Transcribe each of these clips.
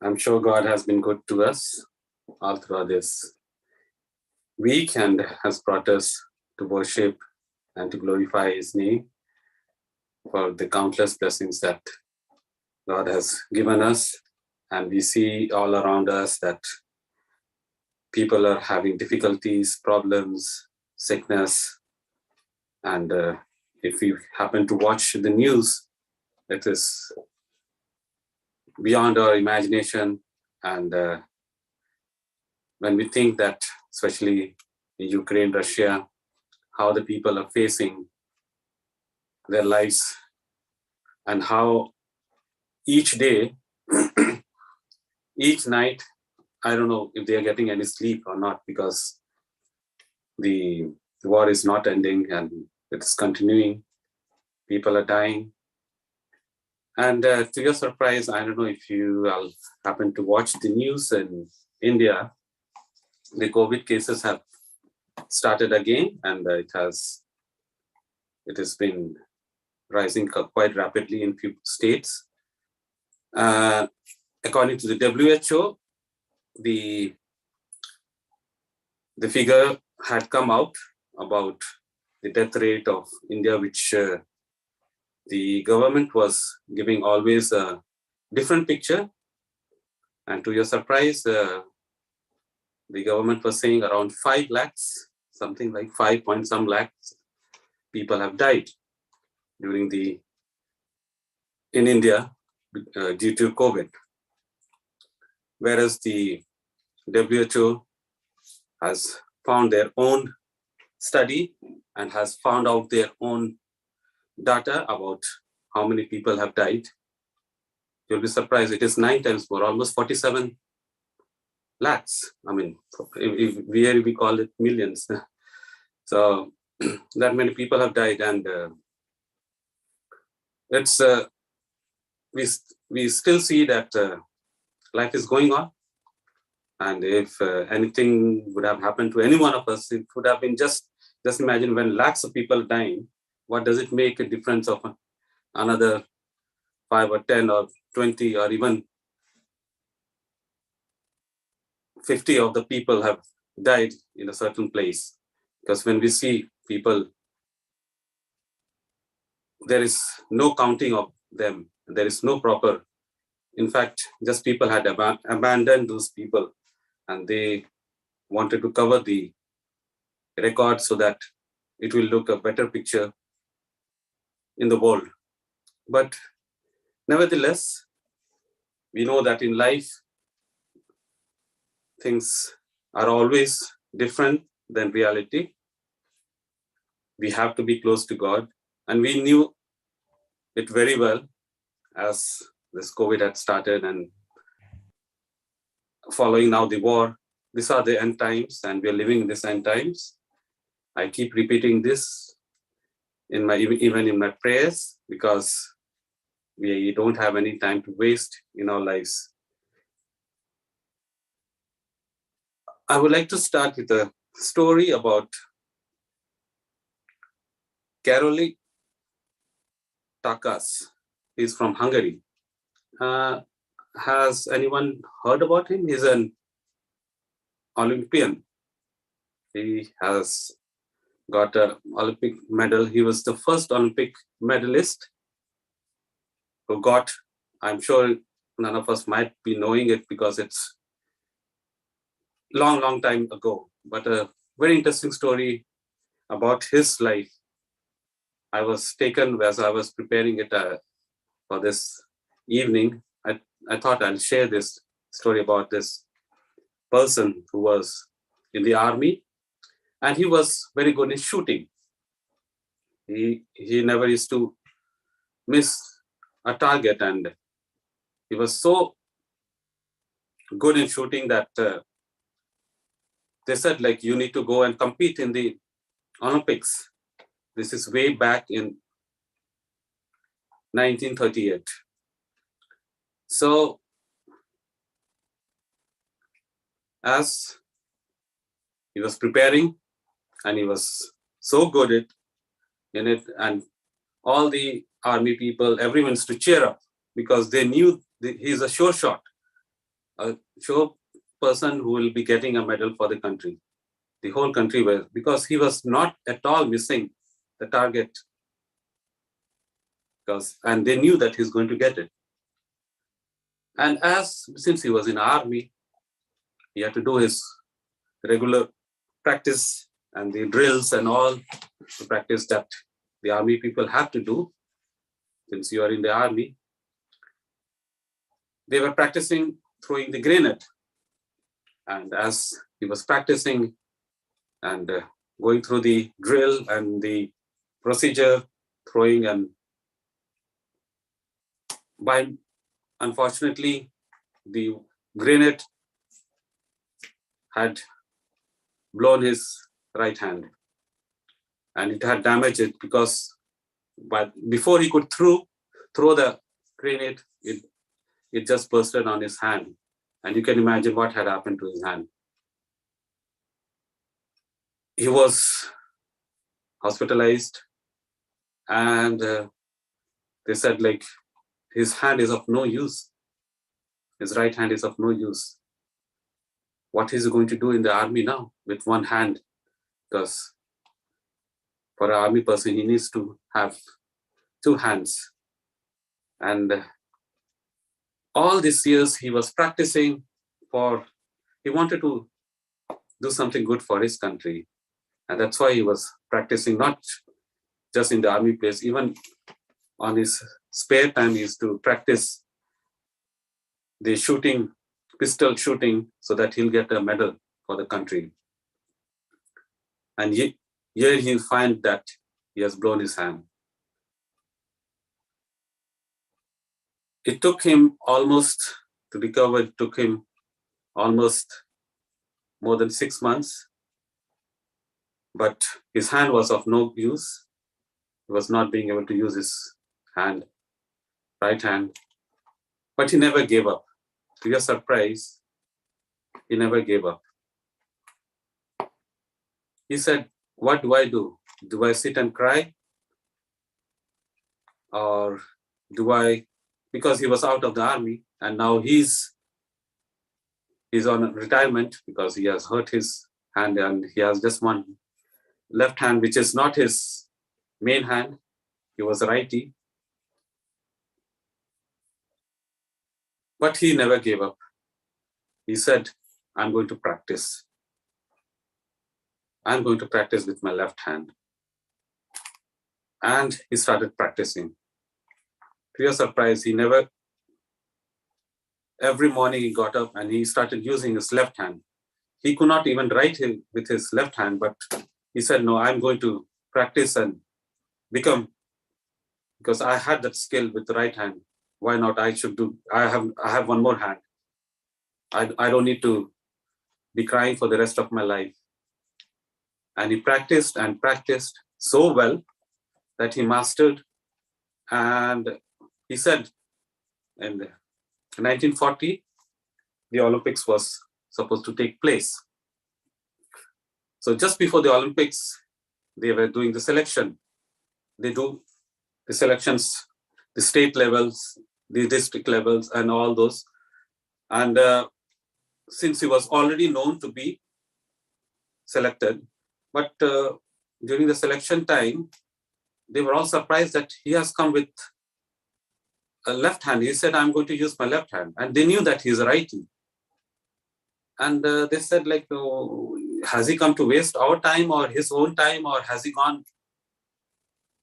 I'm sure God has been good to us all throughout this week and has brought us to worship and to glorify His name for the countless blessings that God has given us. And we see all around us that people are having difficulties, problems, sickness. And if we happen to watch the news, it is beyond our imagination. And when we think that, especially in Ukraine, Russia, how the people are facing their lives and how each day, each night, I don't know if they are getting any sleep or not, because the war is not ending and it's continuing. People are dying. And to your surprise, I don't know if you happen to watch the news in India, the COVID cases have started again, and it has been rising quite rapidly in few states. According to the WHO, the figure had come out about the death rate of India, which the government was giving always a different picture. And to your surprise, the government was saying around 5 lakhs, something like 5 point some lakhs people have died in India due to COVID. Whereas the WHO has found their own study and has found out their own data about how many people have died. You'll be surprised, it is 9 times more, almost 47 lakhs. I mean, if we call it millions. So that many people have died, and it's we still see that life is going on. And if anything would have happened to any one of us, it would have been just imagine when lakhs of people dying, what does it make a difference of another 5 or 10 or 20 or even 50 of the people have died in a certain place? Because when we see people, there is no counting of them. There is no proper. In fact, just people had abandoned those people, and they wanted to cover the record so that it will look a better picture in the world. But nevertheless, we know that in life, things are always different than reality. We have to be close to God. And we knew it very well as this COVID had started and following now the war. These are the end times, and we're living in these end times. I keep repeating this even in my prayers, because we don't have any time to waste in our lives. I would like to start with a story about Karoli Takas. He's from Hungary. Has anyone heard about him? He's an Olympian. He has got an Olympic medal. He was the first Olympic medalist who got, I'm sure none of us might be knowing it because it's long time ago, but a very interesting story about his life. I was taken as I was preparing it for this evening. I thought I'll share this story about this person who was in the army, and he was very good in shooting. He never used to miss a target, and he was so good in shooting that they said, like, you need to go and compete in the Olympics. This is way back in 1938. So as he was preparing, and he was so good in it, and all the army people, everyone's to cheer up because they knew he's a sure shot. a show person who will be getting a medal for the country. The whole country was, because he was not at all missing the target, and they knew that he's going to get it. And since he was in army, he had to do his regular practice and the drills and all the practice that the army people have to do since you are in the army. They were practicing throwing the grenade. And as he was practicing and going through the drill and the procedure, throwing, and unfortunately, the grenade had blown his right hand, and it had damaged it but before he could throw the grenade, it just bursted on his hand, and you can imagine what had happened to his hand. He was hospitalized, and they said, like, his hand is of no use. His right hand is of no use. What is he going to do in the army now with one hand? Because for an army person, he needs to have two hands. And all these years he was practicing he wanted to do something good for his country. And that's why he was practicing, not just in the army place, even on his spare time, he used to practice the pistol shooting, so that he'll get a medal for the country. And here he'll find that he has blown his hand. It took him almost to recover, it took him almost more than 6 months. But his hand was of no use. He was not being able to use his right hand. But he never gave up. To your surprise, he never gave up. He said, what do I do? Do I sit and cry? Or because he was out of the army, and now he's on retirement because he has hurt his hand, and he has just one left hand, which is not his main hand. He was a righty. But he never gave up. He said, I'm going to practice. I'm going to practice with my left hand. And he started practicing. To your surprise, every morning he got up and he started using his left hand. He could not even write with his left hand, but he said, no, I'm going to practice and become, because I had that skill with the right hand. Why not? I have one more hand. I don't need to be crying for the rest of my life. And he practiced and practiced so well that he mastered. And he said in 1940, the Olympics was supposed to take place. So just before the Olympics, they were doing the selection. They do the selections, the state levels, the district levels, and all those. And since he was already known to be selected, but during the selection time, they were all surprised that he has come with a left hand. He said, I'm going to use my left hand. And they knew that he's a righty. And they said, like, oh, has he come to waste our time or his own time, or has he gone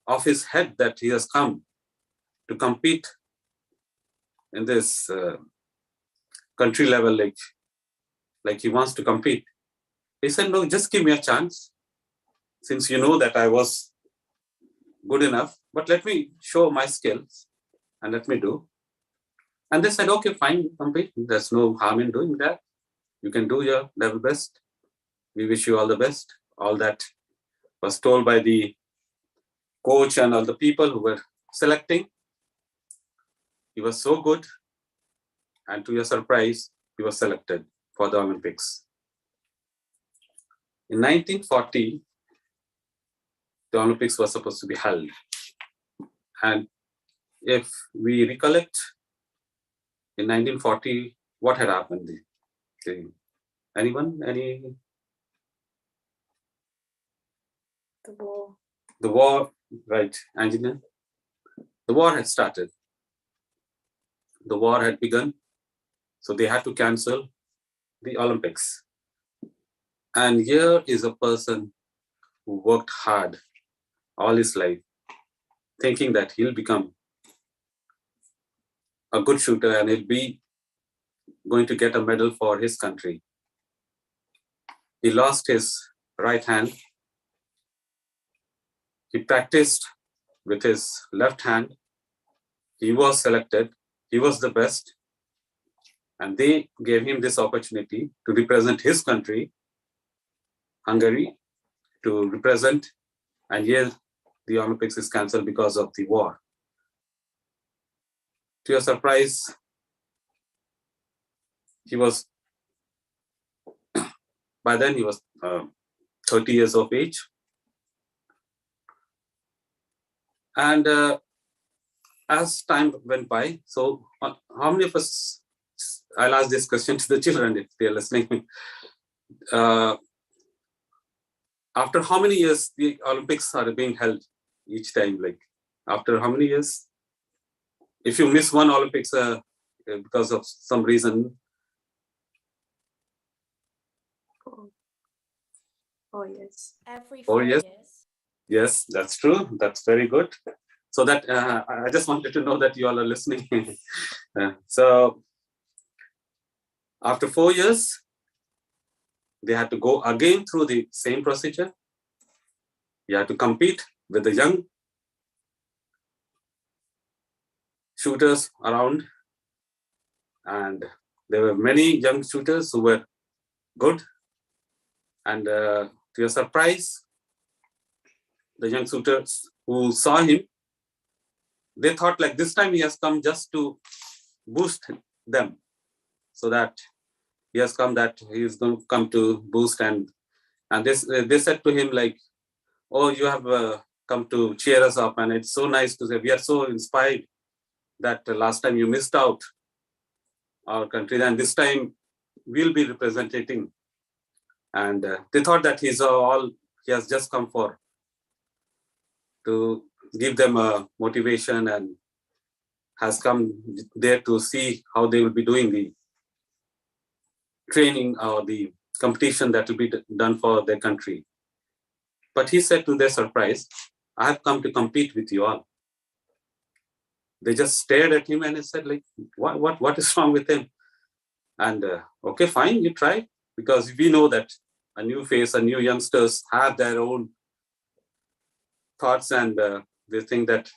off his head that he has come to compete in this country level, like he wants to compete? He said, no, just give me a chance, since you know that I was good enough, but let me show my skills and let me do. And they said, okay, fine, compete. There's no harm in doing that. You can do your level best. We wish you all the best. All that was told by the coach and all the people who were selecting. He was so good. And to your surprise, he was selected for the Olympics. In 1940, the Olympics was supposed to be held. And if we recollect, in 1940, what had happened? Anyone? The war. The war, right, Angelina? The war had started. The war had begun. So they had to cancel the Olympics. And here is a person who worked hard all his life, thinking that he'll become a good shooter and he'll be going to get a medal for his country. He lost his right hand. He practiced with his left hand. He was selected. He was the best. And they gave him this opportunity to represent his country, Hungary, to represent. And here the Olympics is cancelled because of the war. To your surprise, he was, by then he was 30 years of age. And as time went by, so how many of us, I'll ask this question to the children if they're listening. After how many years the Olympics are being held each time? Like after how many years? If you miss one Olympics because of some reason. 4 years. Every 4 4 years. years. Yes, that's true. That's very good. So that I just wanted to know that you all are listening. So after 4 years, they had to go again through the same procedure. You had to compete with the young shooters around. And there were many young shooters who were good. And to your surprise, the young shooters who saw him, they thought like this time he has come just to boost them, so that he has come that he is going to come to boost, and this they said to him like, oh, you have come to cheer us up, and it's so nice to say we are so inspired that last time you missed out our country, and this time we'll be representing. And they thought that he has just come for to give them a motivation and has come there to see how they will be doing the training or the competition that will be done for their country. But he said to their surprise, I have come to compete with you all. They just stared at him and he said like, what is wrong with him? And okay, fine, you try, because we know that a new face, a new youngsters have their own thoughts, and they think that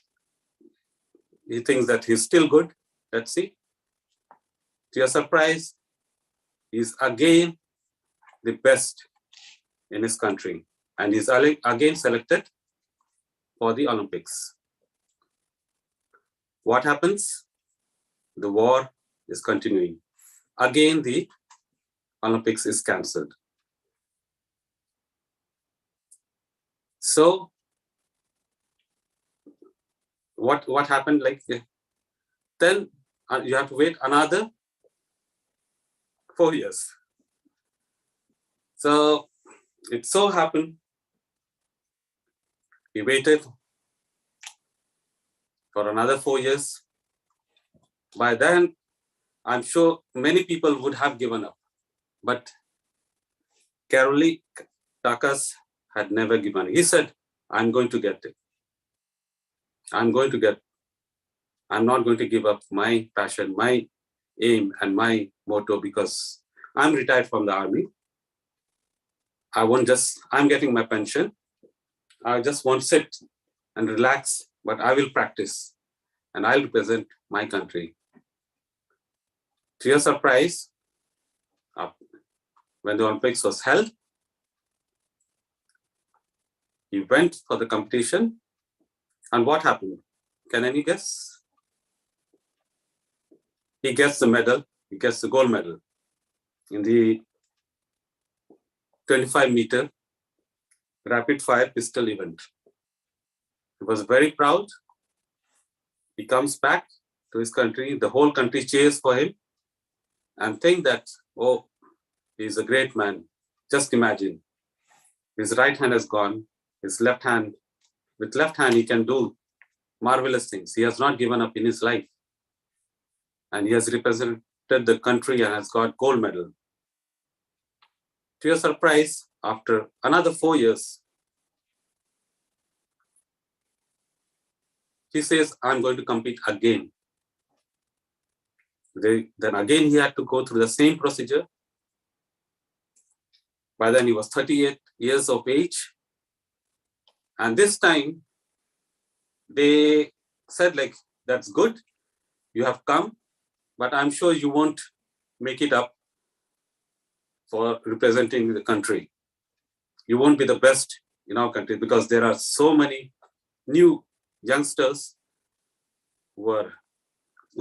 he thinks that he's still good. Let's see. To your surprise, he's again the best in his country, and he's again selected for the Olympics. What happens? The war is continuing. Again, the Olympics is cancelled. So what happened? Like then you have to wait another 4 years. So it so happened he waited for another 4 years. By then, I'm sure many people would have given up, but Carolee Takas had never given. He said, I'm going to get it. I'm not going to give up my passion, my aim, and my motto, because I'm retired from the army. I'm getting my pension. I just won't sit and relax, but I will practice and I'll represent my country. To your surprise, when the Olympics was held, he went for the competition, and what happened? Can any guess? He gets the medal, he gets the gold medal in the 25-meter rapid fire pistol event. He was very proud. He comes back to his country, the whole country cheers for him, and think that, oh, he's a great man. Just imagine, his right hand has gone, his left hand, with left hand he can do marvelous things. He has not given up in his life. And he has represented the country and has got gold medal. To your surprise, after another 4 years, he says, I'm going to compete again. Then again, he had to go through the same procedure. By then, he was 38 years of age. And this time, they said, like, that's good. You have come, but I'm sure you won't make it up for representing the country. You won't be the best in our country because there are so many new youngsters who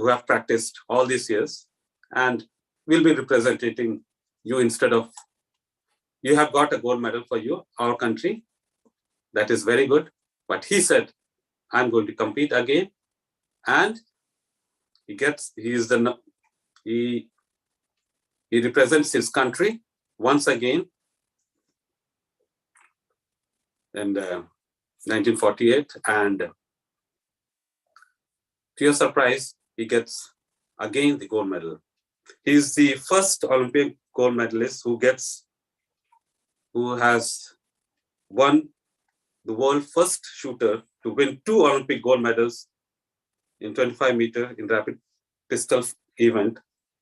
have practiced all these years and will be representing you instead of, you have got a gold medal for you, our country. That is very good. But he said, I'm going to compete again. And he represents his country once again in 1948. And to your surprise, he gets again the gold medal. He's the first Olympic gold medalist who has won the world first shooter to win 2 Olympic gold medals in 25 meter in rapid pistol event,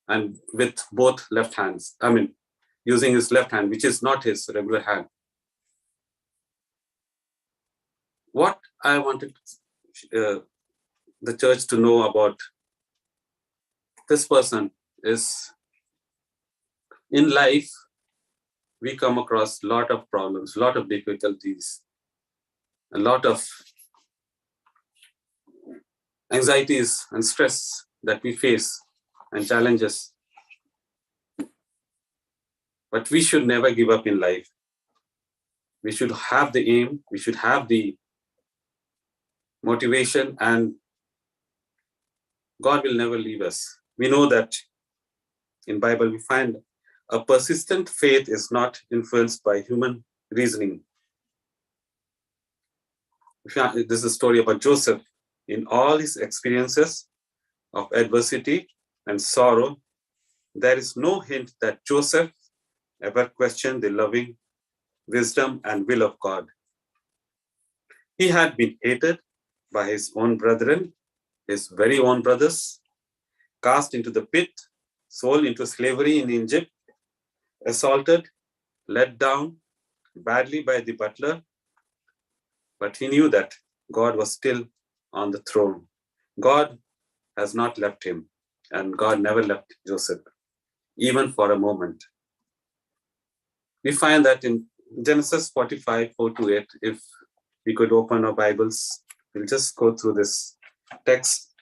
and with both left hands. I mean, using his left hand, which is not his regular hand. What I wanted the church to know about this person is, in life, we come across a lot of problems, a lot of difficulties, a lot of anxieties and stress that we face and challenges. But we should never give up in life. We should have the aim, we should have the motivation, and God will never leave us. We know that in Bible we find a persistent faith is not influenced by human reasoning. This is a story about Joseph. In all his experiences of adversity and sorrow, there is no hint that Joseph ever questioned the loving wisdom and will of God. He had been hated by his own brethren, his very own brothers, cast into the pit, sold into slavery in Egypt, assaulted, let down badly by the butler. But he knew that God was still on the throne. God has not left him, and God never left Joseph, even for a moment. We find that in Genesis 45, 4-8, if we could open our Bibles, we'll just go through this text.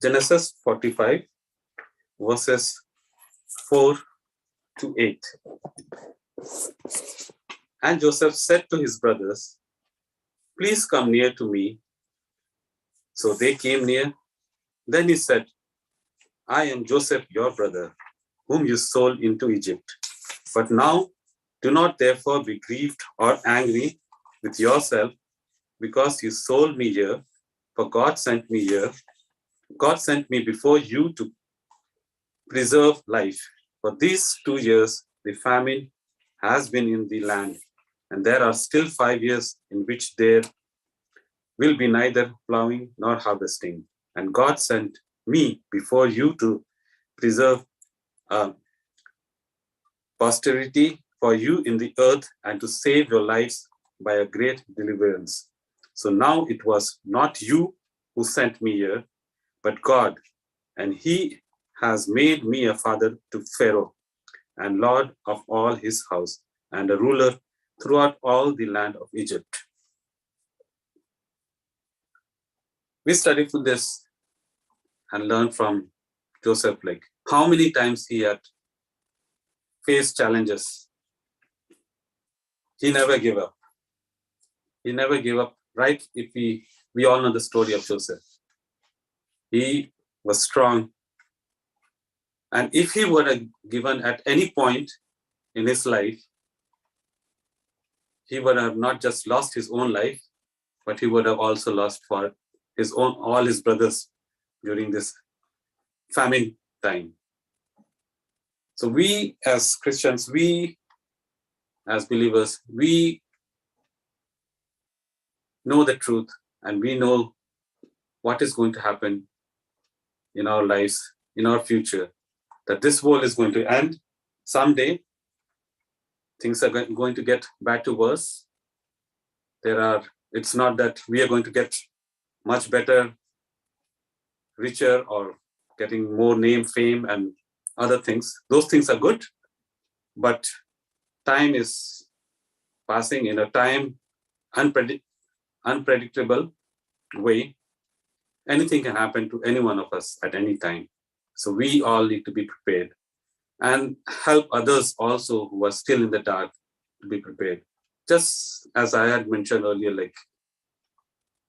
Genesis 45, verses 4-8. And Joseph said to his brothers, please come near to me. So they came near. Then he said, I am Joseph, your brother, whom you sold into Egypt. But now do not therefore be grieved or angry with yourself because you sold me here, for God sent me here. God sent me before you to preserve life. For these 2 years, the famine has been in the land, and there are still 5 years in which there will be neither plowing nor harvesting. And God sent me before you to preserve posterity for you in the earth and to save your lives by a great deliverance. So now it was not you who sent me here, but God, and he has made me a father to Pharaoh and lord of all his house and a ruler throughout all the land of Egypt. We study for this and learn from Joseph, like how many times he had faced challenges. He never gave up. He never gave up, right? If we all know the story of Joseph. He was strong. And if he were given at any point in his life, he would have not just lost his own life, but he would have also lost for all his brothers during this famine time. So we as Christians, we as believers, we know the truth and we know what is going to happen in our lives, in our future, that this world is going to end someday. Things are going to get back to worse. It's not that we are going to get much better, richer, or getting more name, fame, and other things. Those things are good, but time is passing in a unpredictable way. Anything can happen to any one of us at any time. So we all need to be prepared and help others also who are still in the dark to be prepared. Just as I had mentioned earlier, like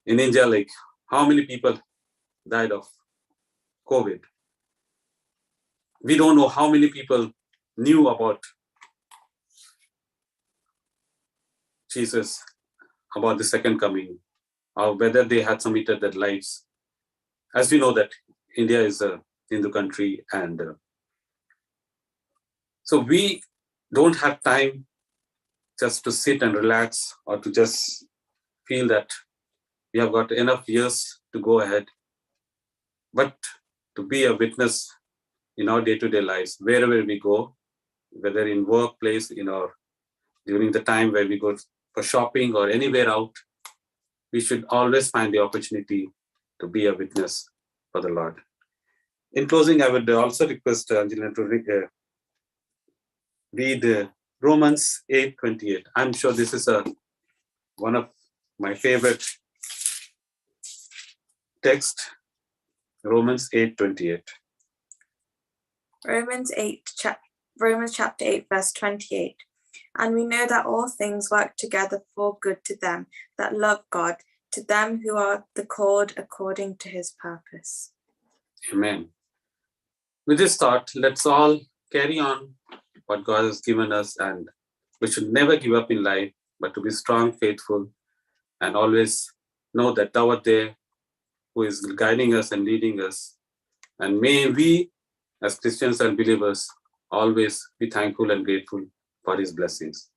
in India, like how many people died of COVID? We don't know how many people knew about Jesus, about the second coming, or whether they had submitted their lives. As we know that India is a Hindu country, and so we don't have time just to sit and relax or to just feel that we have got enough years to go ahead, but to be a witness in our day-to-day lives, wherever we go, whether in workplace, during the time where we go for shopping or anywhere out, we should always find the opportunity to be a witness for the Lord. In closing, I would also request Angelina to read Romans 8:28. I'm sure this is one of my favorite text, Romans 8:28. Romans chapter 8, verse 28. And we know that all things work together for good to them that love God, to them who are the called according to his purpose. Amen. With this thought, let's all carry on what God has given us, and we should never give up in life, but to be strong, faithful, and always know that thou art there who is guiding us and leading us. And may we, as Christians and believers, always be thankful and grateful for his blessings.